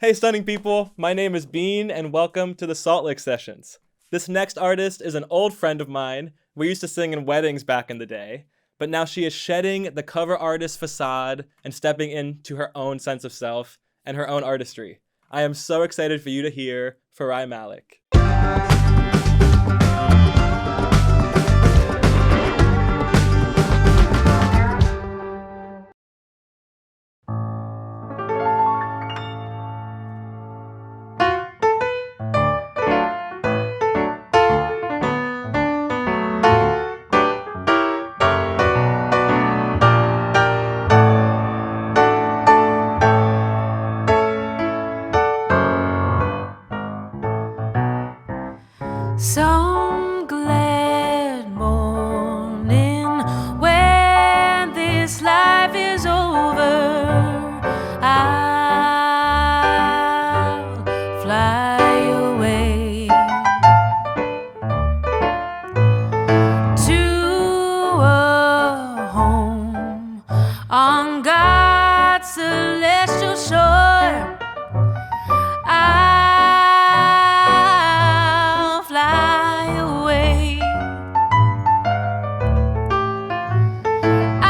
Hey stunning people, my name is Beane and welcome to the Salt Lick Sessions. This next artist is an old friend of mine. We used to sing in weddings back in the day, but now she is shedding the cover artist facade and stepping into her own sense of self and her own artistry. I am so excited for you to hear Farayi Malek. Some glad morning when this life is over, I'll fly away to a home on God's celestial shore. I'll fly away. I'll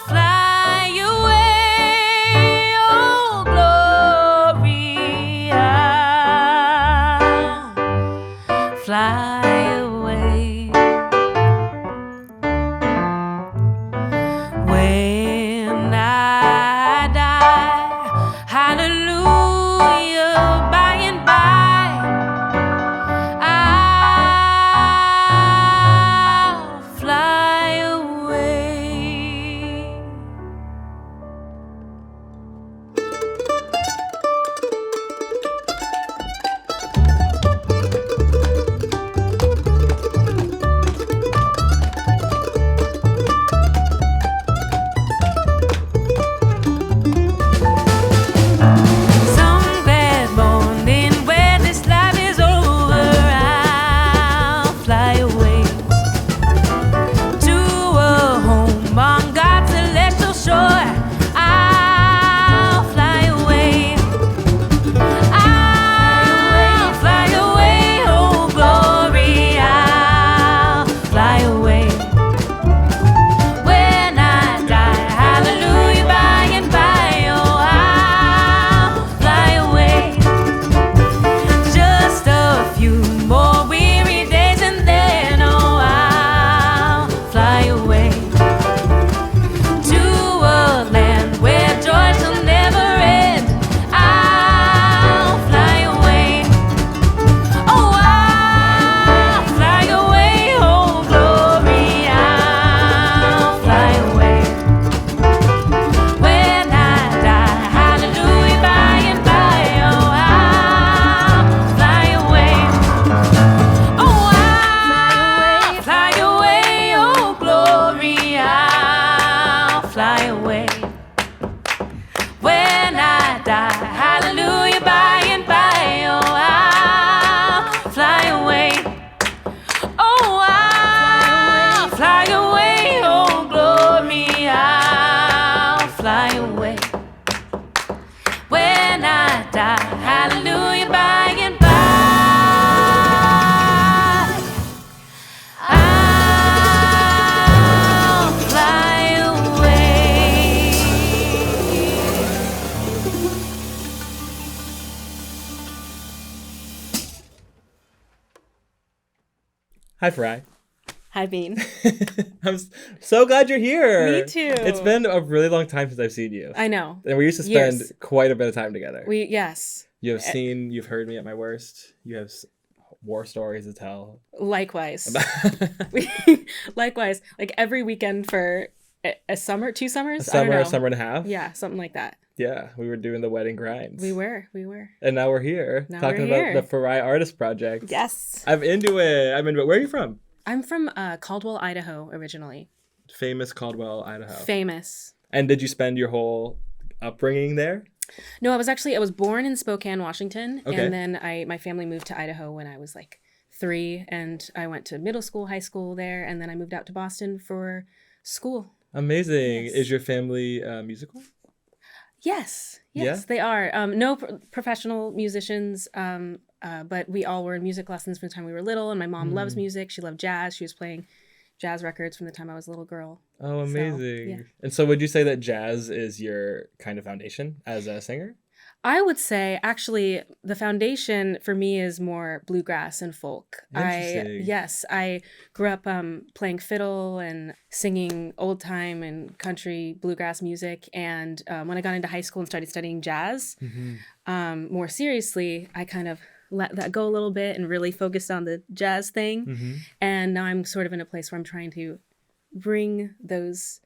fly away, oh glory. I'll fly away. When I die, hallelujah, by and by, I'll fly away. Some glad morning when this life is over, I'll fly away to a home on God's celestial shore. I'll fly away. I'll fly away, oh glory. I'll fly away. When I die, hallelujah, by and by, oh, I'll fly away. Just a few more weary days and then, oh, I'll fly away to a land where joy shall never end. I'll fly away. Oh, I'll fly away, oh glory. I'll fly away. When I die, hallelujah, by and by, oh, I'll fly away. Oh, I'll fly away, oh glory. I'll fly away. When I die, hallelujah, by and by, oh, I'll fly away. Oh, I'll fly away, oh glory. I'll fly away. When I die, hallelujah, by and by, I'll fly away. Hi Farayi. Hi, Beane. So glad you're here. Me too. It's been a really long time since I've seen you. I know. And we used to spend Years. quite a bit of time together. Yes. You've heard me at my worst. You have war stories to tell. Likewise. Likewise. Like every weekend for a summer, 2 summers? I don't know. A summer and a half. Yeah, something like that. Yeah, we were doing the wedding grinds. We were. And now we're here talking about the Farayi Artist Project. Yes. I'm into it. Where are you from? I'm from Caldwell, Idaho, originally. Famous Caldwell, Idaho. Famous. And did you spend your whole upbringing there? No, I was born in Spokane, Washington, Okay. and then my family moved to Idaho when I was like 3, and I went to middle school, high school there, and then I moved out to Boston for school. Amazing. Yes. Is your family musical? Yes, Yeah? they are. No professional musicians, but we all were in music lessons from the time we were little. And my mom loves music. She loved jazz. She was playing jazz records from the time I was a little girl. Oh, amazing. yeah. And so would you say that jazz is your kind of foundation as a singer? I would say actually the foundation for me is more bluegrass and folk. Interesting. I grew up playing fiddle and singing old time and country bluegrass music. And when I got into high school and started studying jazz more seriously, I kind of let that go a little bit and really focused on the jazz thing. And now I'm sort of in a place where I'm trying to bring those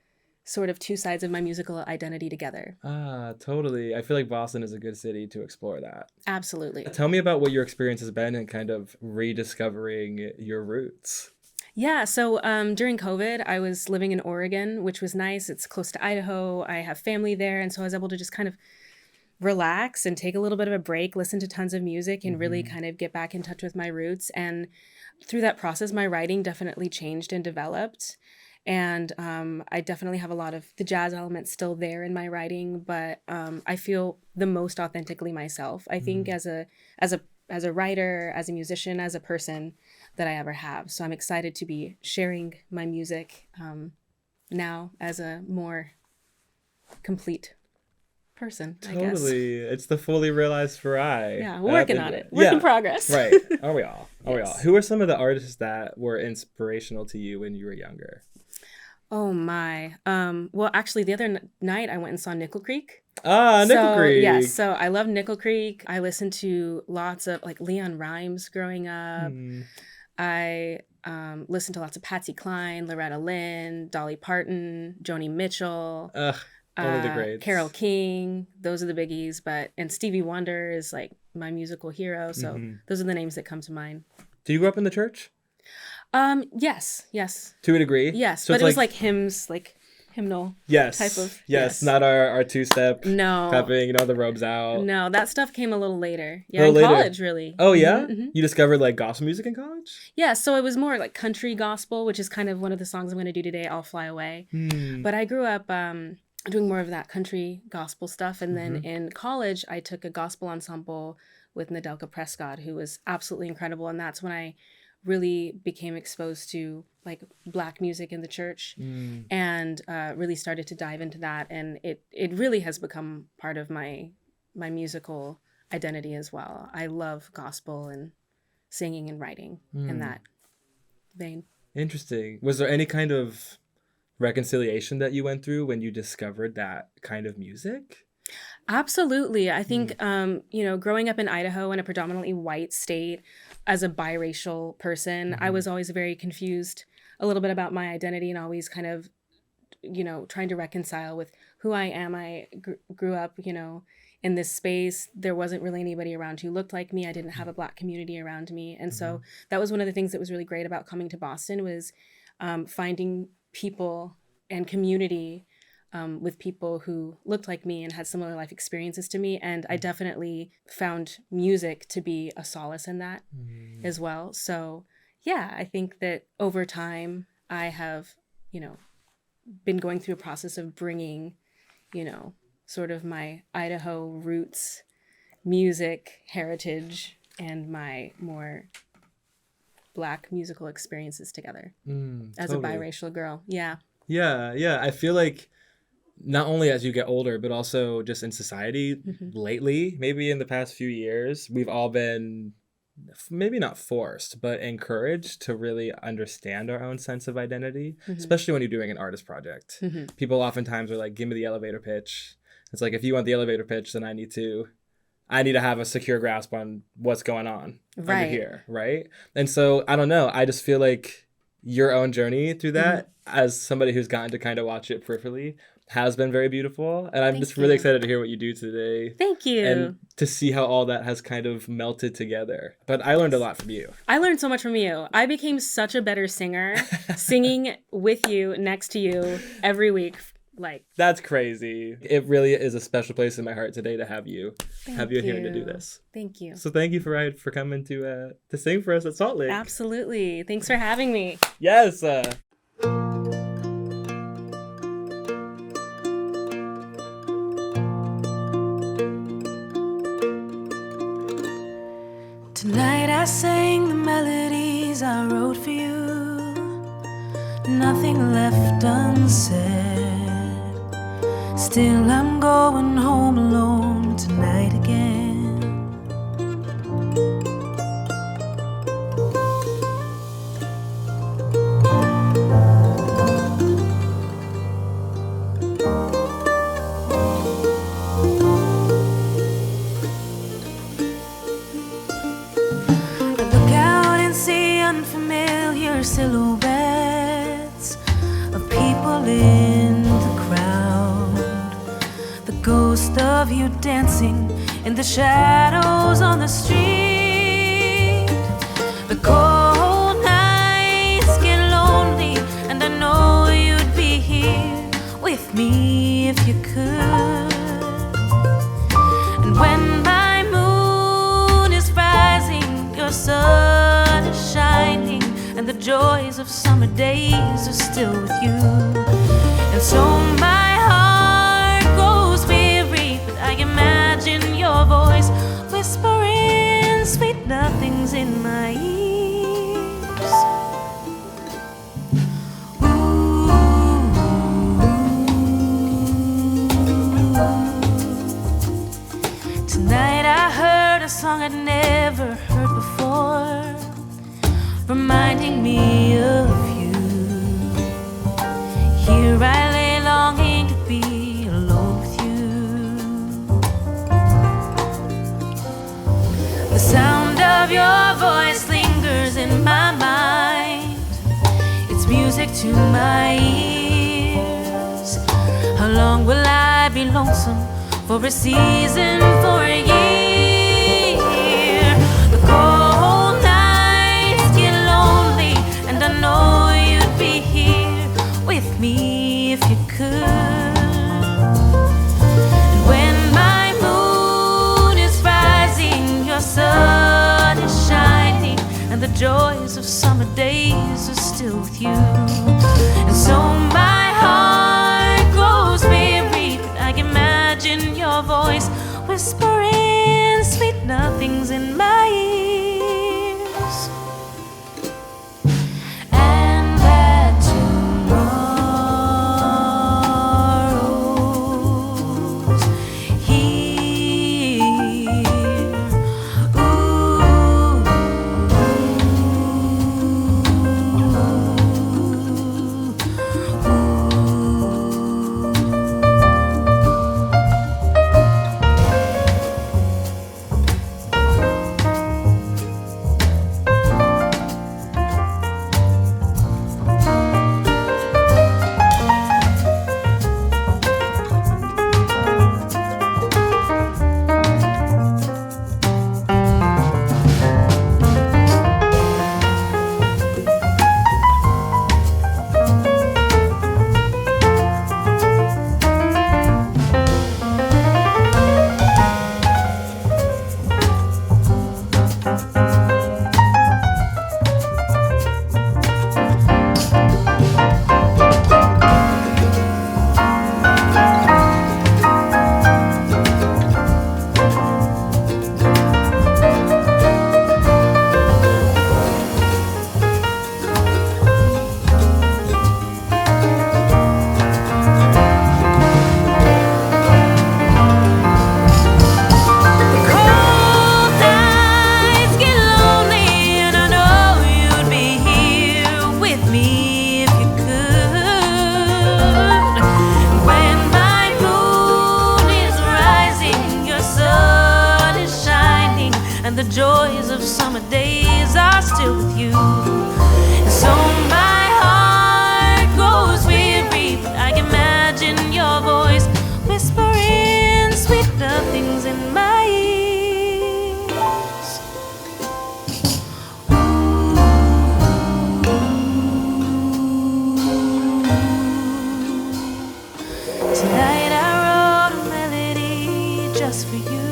sort of two sides of my musical identity together. Ah, totally. I feel like Boston is a good city to explore that. Absolutely. Tell me about what your experience has been in kind of rediscovering your roots. Yeah, so during COVID, I was living in Oregon, which was nice. It's close to Idaho. I have family there. And so I was able to just kind of relax and take a little bit of a break, listen to tons of music, and really kind of get back in touch with my roots. And through that process, my writing definitely changed and developed. And I definitely have a lot of the jazz elements still there in my writing, but I feel the most authentically myself. I think as a writer, as a musician, as a person that I ever have. So I'm excited to be sharing my music now as a more complete person, I guess. Totally. It's the fully realized Farayi. Yeah, working on it. Work in progress. Right. Are we all? Yes. Who are some of the artists that were inspirational to you when you were younger? Oh my. Well, actually, the other night I went and saw Nickel Creek. Ah, Nickel Creek. Yes, so I love Nickel Creek. I listened to lots of like Leon Rimes growing up. I listened to lots of Patsy Cline, Loretta Lynn, Dolly Parton, Joni Mitchell. Ugh, one of the greats. Carole King. Those are the biggies. And Stevie Wonder is like my musical hero. So those are the names that come to mind. Do you grow up in the church? Yes. To a degree? Yes, So but it's it was like hymns, like hymnal yes, type of. yes, not our two-step No. pepping, the robes out. No, that stuff came a little later. A little In later. college, really. Oh, yeah? You discovered like gospel music in college? Yeah, so it was more like country gospel, which is kind of one of the songs I'm going to do today, I'll Fly Away. But I grew up doing more of that country gospel stuff. And then in college, I took a gospel ensemble with Nadelka Prescott, who was absolutely incredible. And that's when I really became exposed to like Black music in the church and really started to dive into that. And it really has become part of my musical identity as well. I love gospel and singing and writing in that vein. Interesting. Was there any kind of reconciliation that you went through when you discovered that kind of music? Absolutely. I think, growing up in Idaho in a predominantly white state as a biracial person, I was always very confused a little bit about my identity and always kind of, trying to reconcile with who I am. I grew up, in this space. There wasn't really anybody around who looked like me. I didn't have a Black community around me. And so that was one of the things that was really great about coming to Boston was finding people and community with people who looked like me and had similar life experiences to me. And I definitely found music to be a solace in that as well. So yeah, I think that over time I have, been going through a process of bringing, sort of my Idaho roots, music, heritage, and my more Black musical experiences together as a biracial girl. Yeah. Yeah. I feel like not only as you get older, but also just in society lately, maybe in the past few years, we've all been maybe not forced, but encouraged to really understand our own sense of identity, especially when you're doing an artist project. People oftentimes are like, give me the elevator pitch. It's like, if you want the elevator pitch, then I need to have a secure grasp on what's going on under here, right? And so, I don't know, I just feel like your own journey through that, as somebody who's gotten to kind of watch it peripherally, has been very beautiful. And I'm just really excited to hear what you do today. Thank you. And to see how all that has kind of melted together. But I learned a lot from you. I learned so much from you. I became such a better singer singing with you, next to you every week. That's crazy. It really is a special place in my heart today to have you here to do this. Thank you. So thank you for coming to sing for us at Salt Lake. Absolutely. Thanks for having me. Yes. nothing left unsaid. Still I'm going home alone tonight again. Silhouettes of people in the crowd, the ghost of you dancing in the shadows on the street. The cold nights get lonely, and I know you'd be here with me if you could. And when my moon is rising, your sun is shining, and the joys of summer days are still with you. And so my heart grows weary, but I imagine your voice whispering sweet nothings in my ears. Ooh. Tonight I heard a song I'd never heard before, reminding me of you. Here I lay longing to be alone with you. The sound of your voice lingers in my mind. It's music to my ears. How long will I be lonesome? For a season, for a year. The cold and I know you'd be here with me if you could. And when my moon is rising, your sun is shining, and the joys of summer days are still with you. And so my heart grows weary, but I imagine your voice whispering sweet nothings in my ears. and the joys of summer days are still with you. And so my heart grows weary, but I imagine your voice whispering sweet nothings in my ears. Tonight I wrote a melody just for you,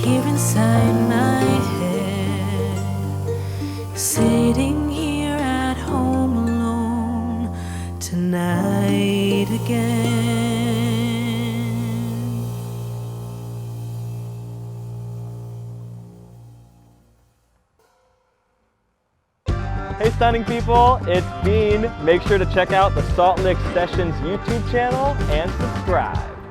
here inside my head, sitting here at home alone tonight again. Hey stunning people, it's Beane. Make sure to check out the Salt Lick Sessions YouTube channel and subscribe.